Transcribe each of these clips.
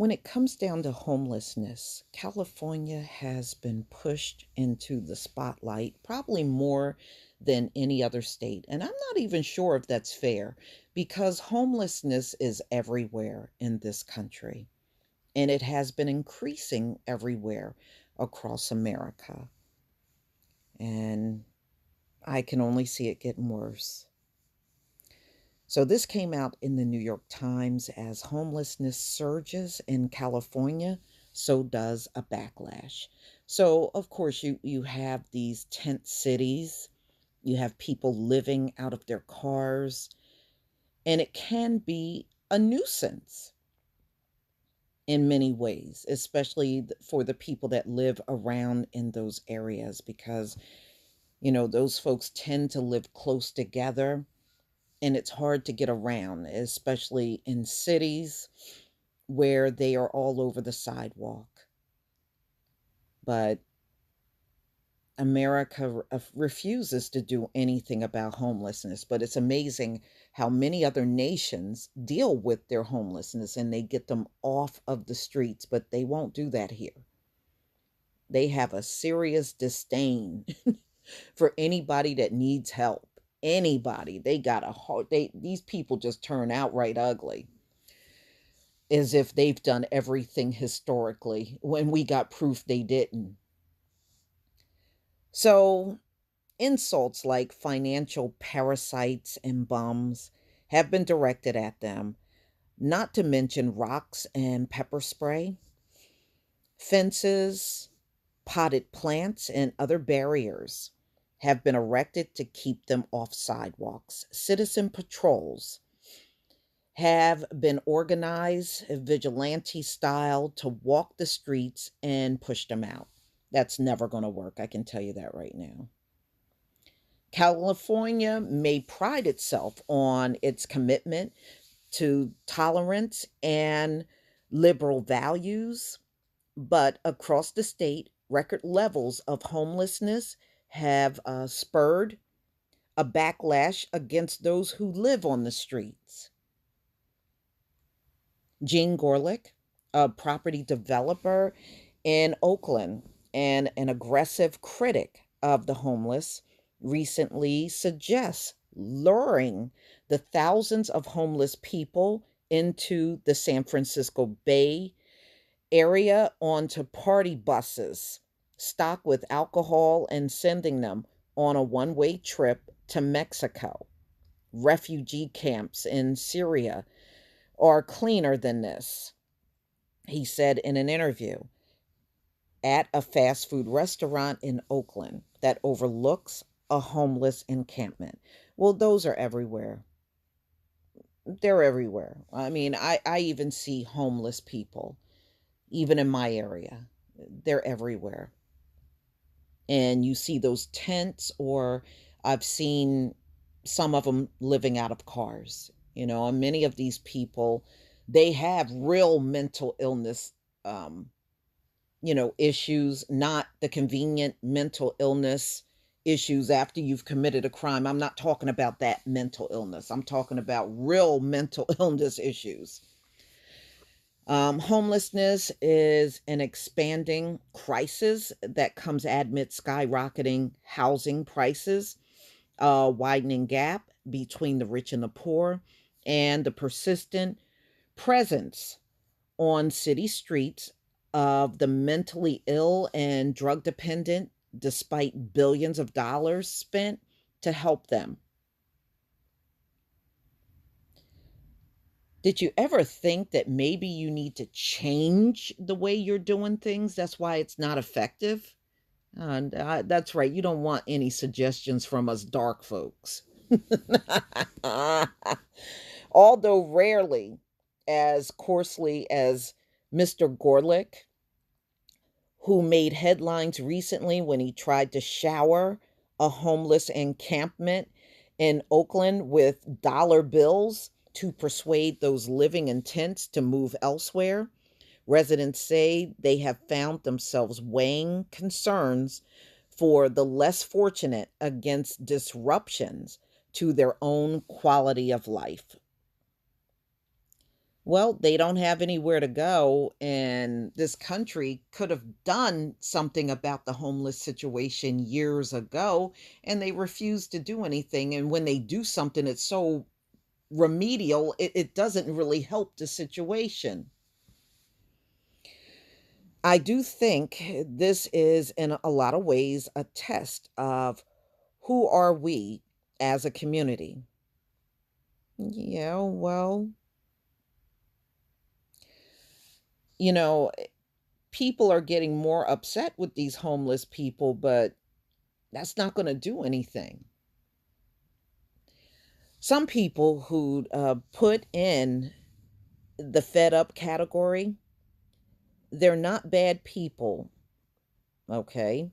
When it comes down to homelessness, California has been pushed into the spotlight probably more than any other state. And I'm not even sure if that's fair because homelessness is everywhere in this country and it has been increasing everywhere across America. And I can only see it getting worse. So, this came out in the New York Times as homelessness surges in California, so does a backlash. So, of course, you have these tent cities, you have people living out of their cars, and it can be a nuisance in many ways, especially for the people that live around in those areas because, those folks tend to live close together and it's hard to get around, especially in cities where they are all over the sidewalk. But America refuses to do anything about homelessness. But it's amazing how many other nations deal with their homelessness and they get them off of the streets, but they won't do that here. They have a serious disdain for anybody that needs help. Anybody. They got a heart. These people just turn outright ugly as if they've done everything historically when we got proof they didn't. So, insults like financial parasites and bums have been directed at them, not to mention rocks and pepper spray, fences, potted plants, and other barriers have been erected to keep them off sidewalks. Citizen patrols have been organized vigilante style to walk the streets and push them out. That's never going to work. I can tell you that right now. California may pride itself on its commitment to tolerance and liberal values, but across the state, record levels of homelessness have spurred a backlash against those who live on the streets. Gene Gorlick, a property developer in Oakland and an aggressive critic of the homeless, recently suggests luring the thousands of homeless people into the San Francisco Bay area onto party buses stocked with alcohol and sending them on a one-way trip to Mexico. Refugee camps in Syria are cleaner than this, he said in an interview at a fast food restaurant in Oakland that overlooks a homeless encampment. Well, those are everywhere. They're everywhere. I mean, I even see homeless people, even in my area. They're everywhere. And you see those tents, or I've seen some of them living out of cars, and many of these people, they have real mental illness, issues, not the convenient mental illness issues after you've committed a crime. I'm not talking about that mental illness. I'm talking about real mental illness issues. Homelessness is an expanding crisis that comes amid skyrocketing housing prices, a widening gap between the rich and the poor, and the persistent presence on city streets of the mentally ill and drug dependent, despite billions of dollars spent to help them. Did you ever think that maybe you need to change the way you're doing things? That's why it's not effective? And that's right. You don't want any suggestions from us dark folks. Although rarely as coarsely as Mr. Gorlick, who made headlines recently when he tried to shower a homeless encampment in Oakland with dollar bills to persuade those living in tents to move elsewhere. Residents say they have found themselves weighing concerns for the less fortunate against disruptions to their own quality of life. Well, they don't have anywhere to go, and this country could have done something about the homeless situation years ago, and they refuse to do anything. And when they do something, it's so remedial, it doesn't really help the situation. I do think this is, in a lot of ways, a test of who are we as a community. Yeah, well, you know, people are getting more upset with these homeless people, but that's not going to do anything. Some people who put in the fed up category, they're not bad people, okay?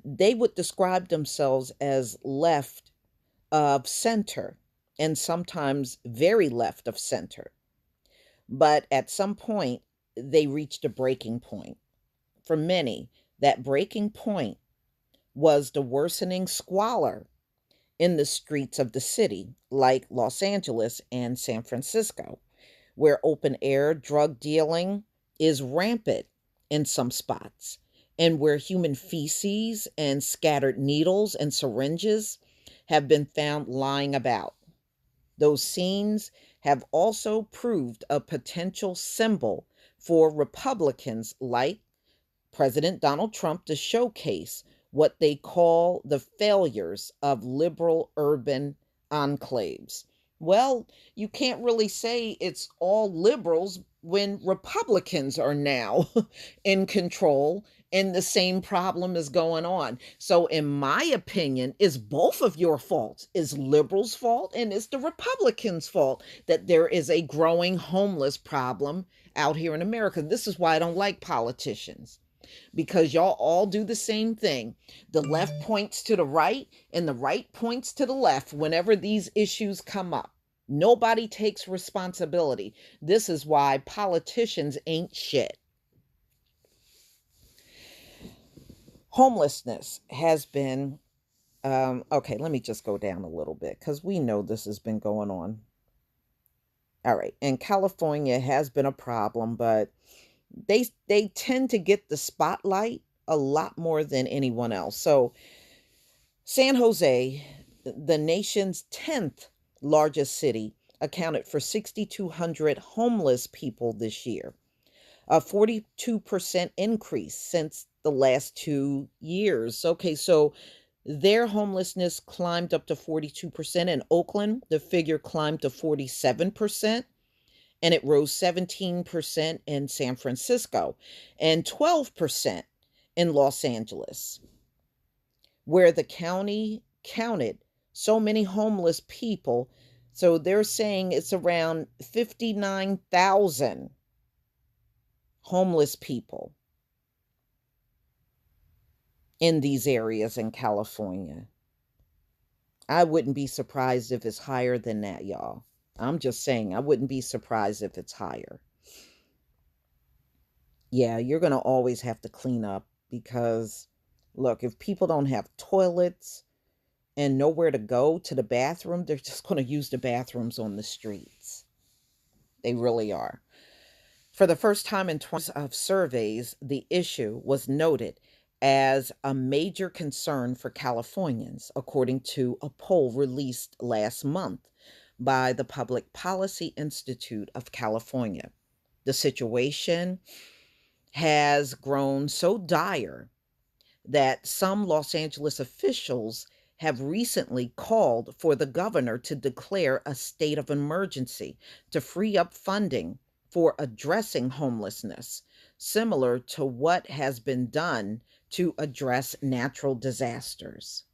They would describe themselves as left of center and sometimes very left of center. But at some point, they reached a breaking point. For many, that breaking point was the worsening squalor in the streets of the city, like Los Angeles and San Francisco, where open air drug dealing is rampant in some spots, and where human feces and scattered needles and syringes have been found lying about. Those scenes have also proved a potential symbol for Republicans like President Donald Trump to showcase what they call the failures of liberal urban enclaves. Well, you can't really say it's all liberals when Republicans are now in control and the same problem is going on. So, in my opinion, it's both of your faults. It's liberals' fault and it's the Republicans' fault that there is a growing homeless problem out here in America. This is why I don't like politicians, because y'all all do the same thing. The left points to the right and the right points to the left whenever these issues come up. Nobody takes responsibility. This is why politicians ain't shit. Homelessness has been, okay, let me just go down a little bit because we know this has been going on. All right. And California has been a problem, but they tend to get the spotlight a lot more than anyone else. So San Jose, the nation's 10th largest city, accounted for 6,200 homeless people this year, a 42% increase since the last 2 years. Okay, so their homelessness climbed up to 42%. In Oakland, the figure climbed to 47%, and it rose 17% in San Francisco and 12% in Los Angeles, where the county counted so many homeless people. So they're saying it's around 59,000 homeless people in these areas in California. I wouldn't be surprised if it's higher than that, y'all. I'm just saying, I wouldn't be surprised if it's higher. Yeah, you're going to always have to clean up because, look, if people don't have toilets and nowhere to go to the bathroom, they're just going to use the bathrooms on the streets. They really are. For the first time in 20 of surveys, the issue was noted as a major concern for Californians, according to a poll released last month by the Public Policy Institute of California. The situation has grown so dire that some Los Angeles officials have recently called for the governor to declare a state of emergency to free up funding for addressing homelessness, similar to what has been done to address natural disasters.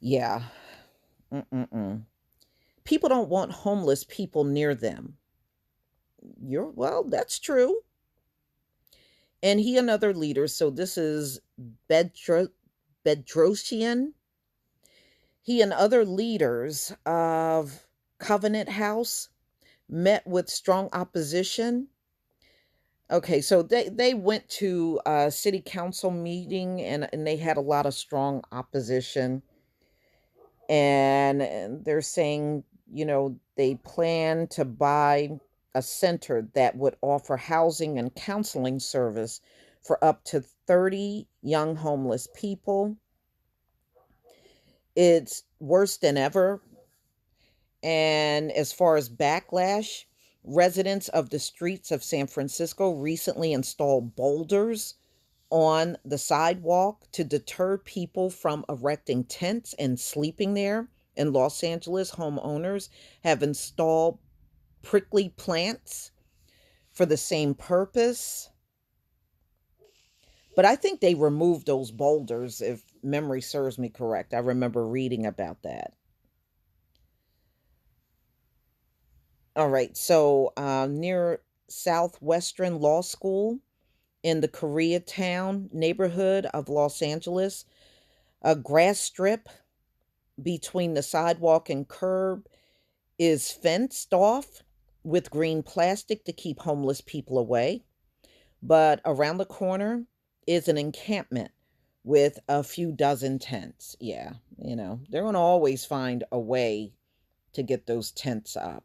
Yeah. Mm-mm-mm. People don't want homeless people near them. Well, that's true. And he and other leaders, so this is Bedro, Bedrosian, he and other leaders of Covenant House met with strong opposition. Okay, so they went to a city council meeting and they had a lot of strong opposition. And they're saying, they plan to buy a center that would offer housing and counseling service for up to 30 young homeless people. It's worse than ever. And as far as backlash, residents of the streets of San Francisco recently installed boulders on the sidewalk to deter people from erecting tents and sleeping there. In Los Angeles, homeowners have installed prickly plants for the same purpose. But I think they removed those boulders, if memory serves me correct. I remember reading about that. All right, so near Southwestern Law School in the Koreatown neighborhood of Los Angeles, a grass strip between the sidewalk and curb is fenced off with green plastic to keep homeless people away. But around the corner is an encampment with a few dozen tents. Yeah, they're going to always find a way to get those tents up.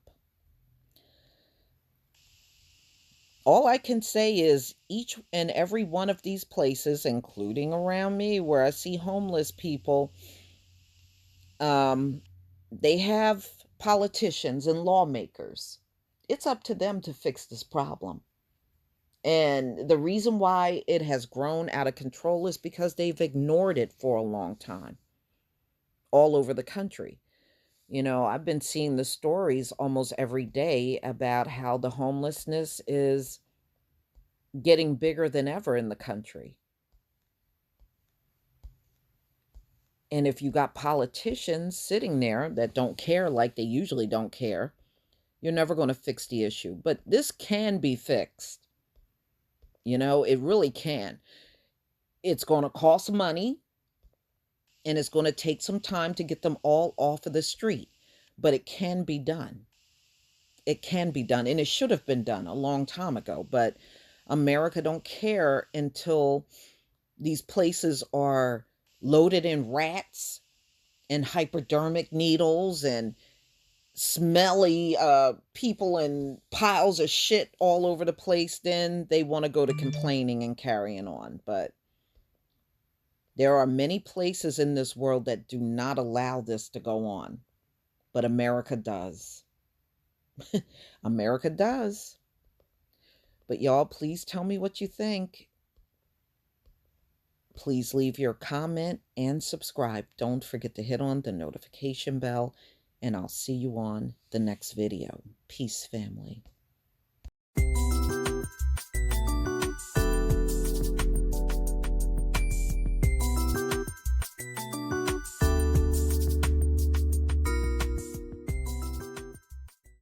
All I can say is each and every one of these places, including around me where I see homeless people, um, they have politicians and lawmakers. It's up to them to fix this problem. And the reason why it has grown out of control is because they've ignored it for a long time all over the country. I've been seeing the stories almost every day about how the homelessness is getting bigger than ever in the country. And if you got politicians sitting there that don't care like they usually don't care, you're never going to fix the issue. But this can be fixed. It really can. It's going to cost money and it's going to take some time to get them all off of the street, but it can be done. It can be done, and it should have been done a long time ago, but America don't care until these places are loaded in rats and hypodermic needles and smelly people and piles of shit all over the place. Then they want to go to complaining and carrying on. But there are many places in this world that do not allow this to go on, but America does. America does. But y'all, please tell me what you think. Please leave your comment and subscribe. Don't forget to hit on the notification bell, and I'll see you on the next video. Peace, family.